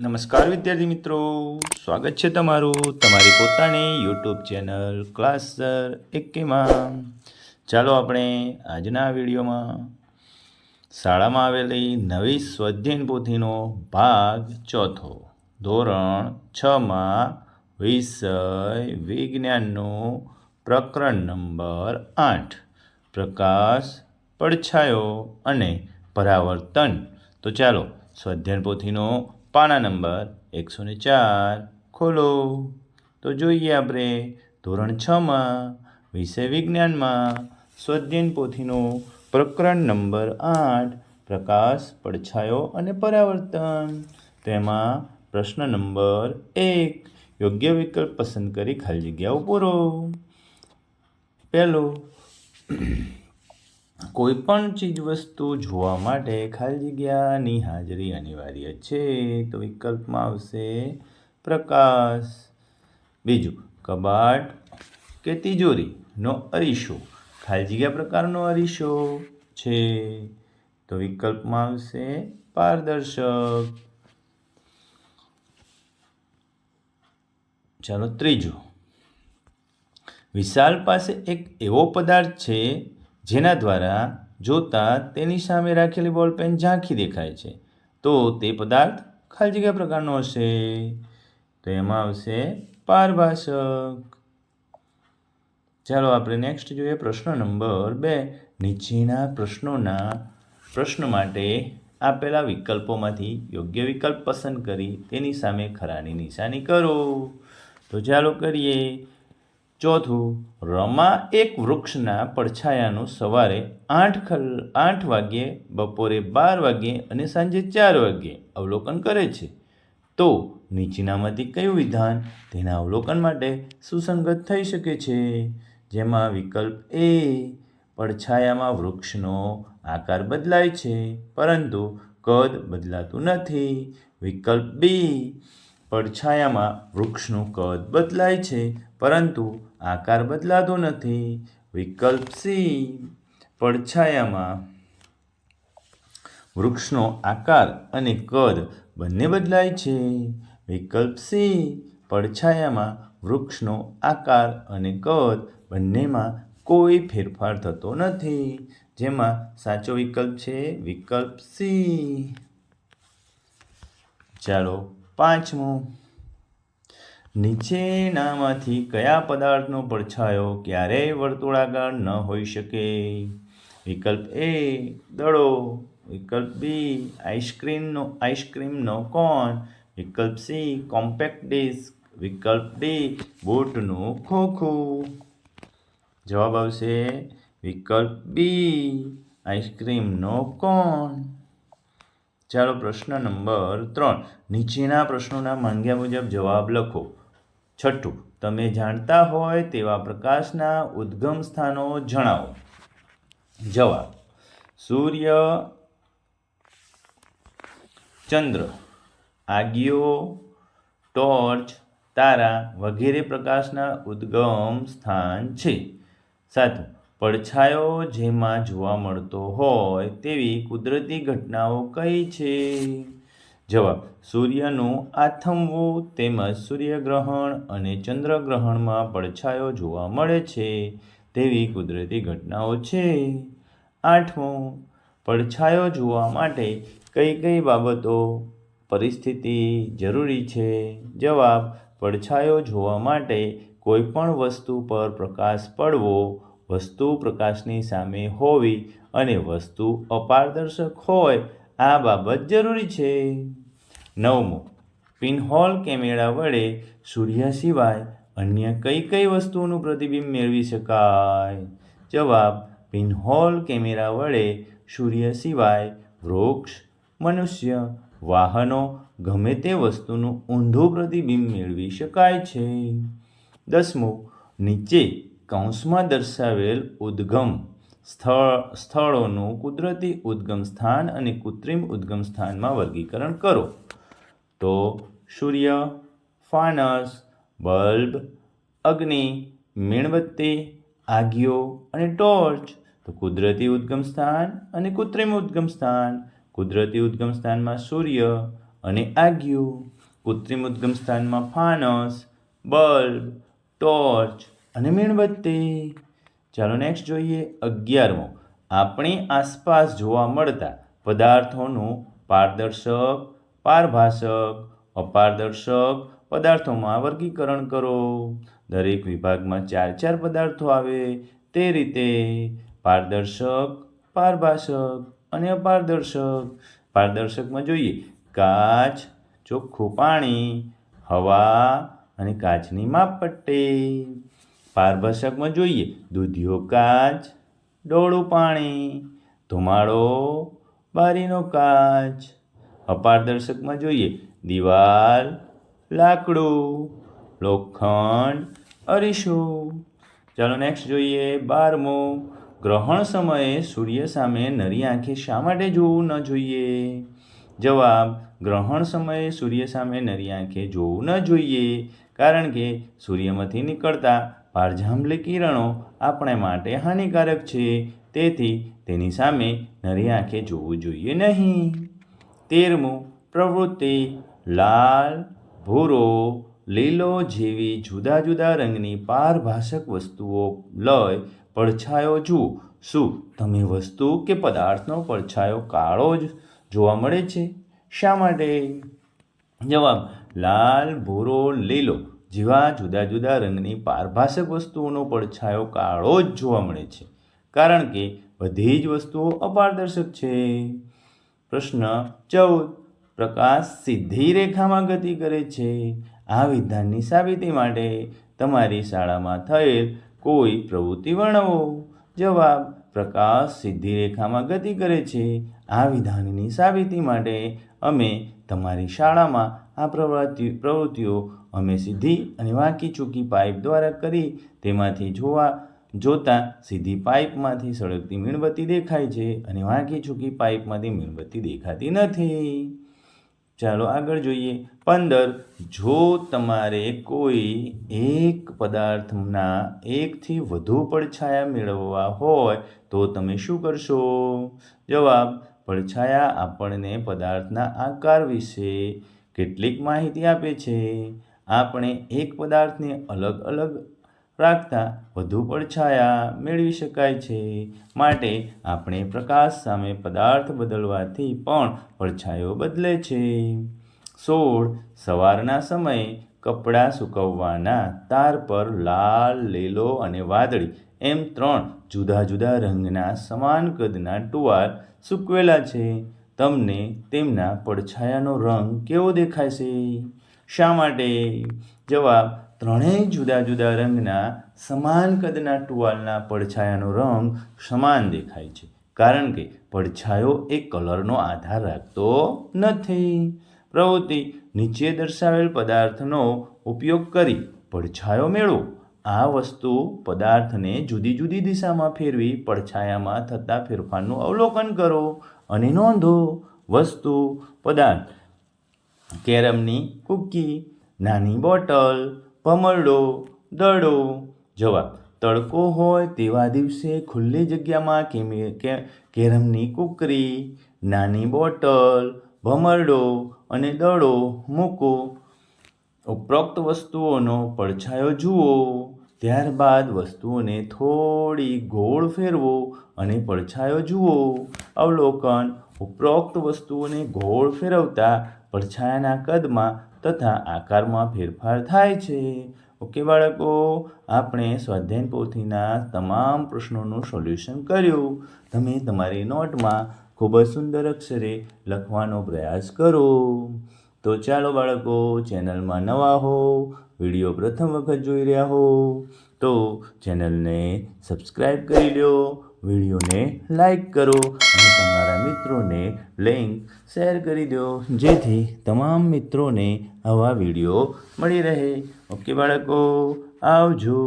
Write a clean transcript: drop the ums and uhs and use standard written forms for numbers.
નમસ્કાર વિદ્યાર્થી મિત્રો, સ્વાગત છે તમારું તમારી પોતાની યુટ્યુબ ચેનલ ક્લાસર એકેમાં. ચાલો આપણે આજના વિડીયોમાં શાળામાં આવેલી નવી સ્વાધ્યાયન પોથીનો ભાગ ચોથો ધોરણ 6માં વિષય વિજ્ઞાનનું પ્રકરણ નંબર 8 પ્રકાશ, પડછાયો અને પરાવર્તન. તો ચાલો સ્વાધ્યાયન પોથીનો પાના નંબર 104 ખોલો. તો જોઈએ આપણે ધોરણ 6માં વિષય વિજ્ઞાનમાં સ્વાધ્યાયન પોથીનો પ્રકરણ નંબર 8 પ્રકાશ, પડછાયો અને પરાવર્તન. તેમાં પ્રશ્ન નંબર 1 યોગ્ય વિકલ્પ પસંદ કરી ખાલી જગ્યાઓ પૂરો. પહેલો, કોઈ પણ ચીજ વસ્તુ જોવા માટે ખાલી જગ્યાની હાજરી અનિવાર્ય છે. તો વિકલ્પમાં આવશે પ્રકાશ. બીજું, કબાટ કે તિજોરીનો અરીસો ખાલી જગ્યા પ્રકારનો અરીસો છે. તો વિકલ્પમાં આવશે પારદર્શક. ચાલો ત્રીજું, વિશાલ પાસે એક એવો પદાર્થ છે જેના દ્વારા જોતા તેની સામે રાખેલી બોલપેન ઝાંખી દેખાય છે. તો તે પદાર્થ ખાલી જગ્યા પ્રકારનો હશે. તો એમાં આવશે પારભાષક. ચાલો આપણે નેક્સ્ટ જોઈએ પ્રશ્ન નંબર 2. નીચેના પ્રશ્ન માટે આપેલા વિકલ્પોમાંથી યોગ્ય વિકલ્પ પસંદ કરી તેની સામે ખરાની નિશાની કરો. તો ચાલો કરીએ. ચોથું, રમા એક વૃક્ષના પડછાયાનું સવારે 8 વાગ્યે, બપોરે 12 વાગ્યે અને સાંજે 4 વાગ્યે અવલોકન કરે છે. તો નીચેનામાંથી કયું વિધાન તેના અવલોકન માટે સુસંગત થઈ શકે છે? જેમાં વિકલ્પ એ, પડછાયામાં વૃક્ષનો આકાર બદલાય છે પરંતુ કદ બદલાતું નથી. વિકલ્પ બી, પડછાયામાં વૃક્ષનું કદ બદલાય છે પરંતુ આકાર બદલાતો નથી. વિકલ્પ સી, પડછાયામાં વૃક્ષનો આકાર અને કદ બંને બદલાય છે. વિકલ્પ સી, પડછાયામાં વૃક્ષનો આકાર અને કદ બંનેમાં કોઈ ફેરફાર થતો નથી. જેમાં સાચો વિકલ્પ છે વિકલ્પ સી. ચાલો પાંચમું, નીચેનામાંથી કયા પદાર્થનો પડછાયો ક્યારેય વર્તુળાકાર ન હોઈ શકે? વિકલ્પ એ, દડો. વિકલ્પ બી, આઈસ્ક્રીમનો કોન. વિકલ્પ સી, કોમ્પેક્ટ ડિસ્ક. વિકલ્પ ડી, બૂટનું ખોખું. જવાબ આવશે વિકલ્પ બી, આઈસ્ક્રીમનો કોન. ચાલો પ્રશ્ન નંબર 3. નીચેના પ્રશ્નોના માંગ્યા મુજબ જવાબ લખો. છઠ્ઠું, તમે જાણતા હોય તેવા પ્રકાશના ઉદ્ગમ સ્થાનો જણાવો. જવાબ: સૂર્ય, ચંદ્ર, આગિયો, ટોર્ચ, તારા વગેરે પ્રકાશના ઉદ્ગમ સ્થાન છે. સાતમું, પડછાયો જેમાં જોવા મળતો હોય તેવી કુદરતી ઘટનાઓ કઈ છે? જવાબ: સૂર્યનું આથમવું તેમજ સૂર્યગ્રહણ અને ચંદ્રગ્રહણમાં પડછાયો જોવા મળે છે તેવી કુદરતી ઘટનાઓ છે. આઠમું, પડછાયો જોવા માટે કઈ કઈ બાબતો, પરિસ્થિતિ જરૂરી છે? જવાબ: પડછાયો જોવા માટે કોઈ પણ વસ્તુ પર પ્રકાશ પડવો, વસ્તુ પ્રકાશની સામે હોવી અને વસ્તુ અપારદર્શક હોય આ બાબત જરૂરી છે. નવમું, પિનહોલ કેમેરા વડે સૂર્ય સિવાય અન્ય કઈ કઈ વસ્તુઓનું પ્રતિબિંબ મેળવી શકાય? જવાબ: પિનહોલ કેમેરા વડે સૂર્ય સિવાય વૃક્ષ, મનુષ્ય, વાહનો ગમે તે વસ્તુનું ઊંધું પ્રતિબિંબ મેળવી શકાય છે. 10મું, નીચે કૌંસમાં દર્શાવેલ ઉદ્ગમ સ્થળોનું કુદરતી ઉદ્ગમ સ્થાન અને કૃત્રિમ ઉદ્ગમ સ્થાનમાં વર્ગીકરણ કરો. તો સૂર્ય, ફાનસ, બલ્બ, અગ્નિ, મીણબત્તી, આગિયો અને ટોર્ચ. તો કુદરતી ઉદ્ગમ સ્થાન અને કૃત્રિમ ઉદ્ગમ સ્થાન. કુદરતી ઉદ્ગમ સ્થાનમાં સૂર્ય, અને આગિયું. કૃત્રિમ ઉદ્ગમ સ્થાનમાં ફાનસ, બલ્બ, ટોર્ચ અને મીણબત્તી. ચાલો નેક્સ્ટ જોઈએ 11મો. આપણી આસપાસ જોવા મળતા પદાર્થોનું પારદર્શક, પારભાસક, અપારદર્શક પદાર્થોમાં વર્ગીકરણ કરો. દરેક વિભાગમાં 4 પદાર્થો આવે તે રીતે પારદર્શક, પારભાસક અને અપારદર્શક. પારદર્શકમાં જોઈએ કાચ, ચોખ્ખું પાણી, હવા અને કાચની માપપટ્ટી. પારભાસકમાં જોઈએ દૂધિયો કાચ, ડોળું પાણી, ધુમાડો, બારીનો કાચ. અપારદર્શકમાં જોઈએ દિવાલ, લાકડું, લોખંડ, અરીસું. ચાલો નેક્સ્ટ જોઈએ 12મો. ગ્રહણ સમયે સૂર્ય સામે નરી આંખે શા માટે જોવું ન જોઈએ? જવાબ: ગ્રહણ સમયે સૂર્ય સામે નરી આંખે જોવું ન જોઈએ કારણ કે સૂર્યમાંથી નીકળતા પારજાંબલી કિરણો આપણે માટે હાનિકારક છે. તેથી તેની સામે નરી આંખે જોવું જોઈએ નહીં. 13મું. પ્રવૃત્તિ: લાલ, ભૂરો, લીલો જેવી જુદા જુદા રંગની પારભાસક વસ્તુઓ લઈ પડછાયો જુઓ. શું તમે વસ્તુ કે પદાર્થનો પડછાયો કાળો જ જોવા મળે છે? શા માટે? જવાબ: લાલ, ભૂરો, લીલો જેવા જુદા જુદા રંગની પારભાસક વસ્તુઓનો પડછાયો કાળો જ જોવા મળે છે કારણ કે બધી જ વસ્તુઓ અપારદર્શક છે. પ્રશ્ન 14. પ્રકાશ સીધી રેખામાં ગતિ કરે છે. આ વિધાનની સાબિતી માટે તમારી શાળામાં થયેલ કોઈ પ્રવૃત્તિ વર્ણવો. જવાબ: પ્રકાશ સીધી રેખામાં ગતિ કરે છે. આ વિધાનની સાબિતી માટે અમે તમારી શાળામાં આ પ્રવૃત્તિઓ અમે સીધી અને વાંકી ચૂકી પાઇપ દ્વારા કરી. તેમાંથી જોતા સીધી પાઇપમાંથી સળગતી મીણબત્તી દેખાય છે અને વાંકી ચૂકી પાઇપમાંથી મીણબત્તી દેખાતી નથી. ચાલો આગળ જોઈએ 15. જો તમારે કોઈ એક પદાર્થના એકથી વધુ પડછાયા મેળવવા હોય તો તમે શું કરશો? જવાબ: પડછાયા આપણને પદાર્થના આકાર વિશે કેટલીક માહિતી આપે છે. આપણે એક પદાર્થને અલગ અલગ રાખતા વધુ પડછાયા મેળવી શકાય છે. માટે આપણે પ્રકાશ સામે પદાર્થ બદલવાથી પણ પડછાયો બદલે છે. 16. સવારના સમયે કપડાં સૂકવવાના તાર પર લાલ, લીલો અને વાદળી એમ 3 જુદા જુદા રંગના સમાન કદના ટુવાલ સૂકવેલા છે. તમને તેમના પડછાયાનો રંગ કેવો દેખાશે? શા માટે? જવાબ: ત્રણેય જુદા જુદા રંગના સમાન કદના ટુવાલના પડછાયાનો રંગ સમાન દેખાય છે કારણ કે પડછાયો એ કલરનો આધાર રાખતો નથી. પ્રવૃત્તિ: નીચે દર્શાવેલ પદાર્થનો ઉપયોગ કરી પડછાયો મેળવો. આ વસ્તુ પદાર્થને જુદી જુદી દિશામાં ફેરવી પડછાયામાં થતા ફેરફારનું અવલોકન કરો અને નોંધો. વસ્તુ: પદાર્થ કેરમની કૂકી, નાની બોટલ, ભમરડો, દડો. જવાબ: તડકો હોય તેવા દિવસે ખુલ્લી જગ્યામાં કેરમની કૂકરી, નાની બોટલ, ભમરડો અને દડો મૂકો. ઉપરોક્ત વસ્તુઓનો પડછાયો જુઓ. ત્યારબાદ વસ્તુઓને થોડી ગોળ ફેરવો અને પડછાયો જુઓ. અવલોકન: ઉપરોક્ત વસ્તુઓને ગોળ ફેરવતા પડછાયાના કદમાં તથા આકારમાં ફેરફાર થાય છે. ઓકે બાળકો, આપણે સ્વાધ્યાય પોથીના તમામ પ્રશ્નોનું સોલ્યુશન કર્યું. તમે તમારી નોટમાં ખૂબ જ સુંદર અક્ષરે લખવાનો પ્રયાસ કરો. તો ચાલો બાળકો, ચેનલમાં નવા હો, વિડીયો પ્રથમ વખત જોઈ રહ્યા હો તો ચેનલને સબસ્ક્રાઈબ કરી લો, વિડીયોને લાઈક કરો અને તમારા મિત્રોને લિંક શેર કરી દો જેથી તમામ મિત્રોને આવા વિડીયો મળી રહે. ઓકે બાળકો, આવજો.